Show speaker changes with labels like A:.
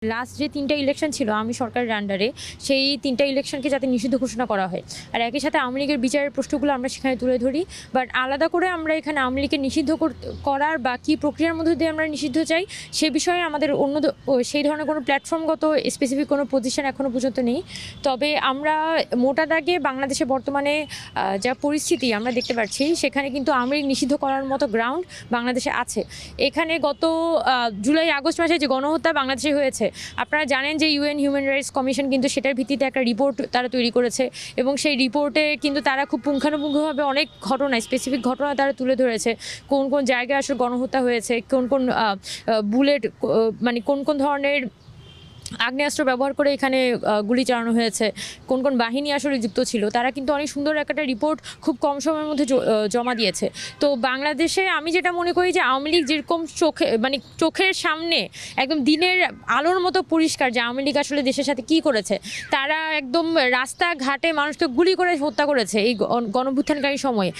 A: Last যে ৩টা election ছিল আমি সরকারের আন্ডারে, সেই ৩টা ইলেকশনকে যাতে নিষিদ্ধ ঘোষণা করা হয়। আর একই সাথে আওয়ামী লীগের বিচারের প্রশ্নগুলো আমরা সেখানে তুলে ধরি। বাট আলাদা করে আমরা এখানে আওয়ামী লীগকে নিষিদ্ধ করার বা কী প্রক্রিয়ার মধ্যে দিয়ে আমরা নিষিদ্ধ চাই, সে বিষয়ে আমাদের সেই ধরনের কোনো প্ল্যাটফর্মগত স্পেসিফিক কোনো পজিশন এখনও পর্যন্ত নেই। তবে আমরা মোটা দাগে বাংলাদেশে বর্তমানে যা পরিস্থিতি আমরা দেখতে পাচ্ছি, সেখানে কিন্তু আওয়ামী লীগ নিষিদ্ধ করার মতো গ্রাউন্ড বাংলাদেশে আছে। এখানে গত জুলাই আগস্ট মাসে যে গণহত্যা বাংলাদেশে হয়েছে, আপনারা জানেন যে ইউএন হিউম্যান রাইটস কমিশন কিন্তু সেটার ভিত্তিতে একটা রিপোর্ট তারা তৈরি করেছে এবং সেই রিপোর্টে কিন্তু তারা খুব পুঙ্খানুপুঙ্খভাবে অনেক ঘটনা, স্পেসিফিক ঘটনা তারা তুলে ধরেছে। কোন কোন জায়গায় আসলে গণহত্যা হয়েছে, কোন কোন বুলেট মানে কোন কোন ধরনের আগ্নেয়াস্ত্র ব্যবহার করে এখানে গুলি চালানো হয়েছে, কোন কোন বাহিনী আসলে যুক্ত ছিল, তারা কিন্তু অনেক সুন্দর একটা রিপোর্ট খুব কম সময়ের মধ্যে জমা দিয়েছে। তো বাংলাদেশে আমি যেটা মনে করি যে আওয়ামী লীগ যেরকম চোখের সামনে একদম দিনের আলোর মতো পরিষ্কার যে আওয়ামী লীগ আসলে দেশের সাথে কি করেছে, তারা একদম রাস্তাঘাটে মানুষকে গুলি করে হত্যা করেছে এই গণভ্যুত্থানকারী সময়ে।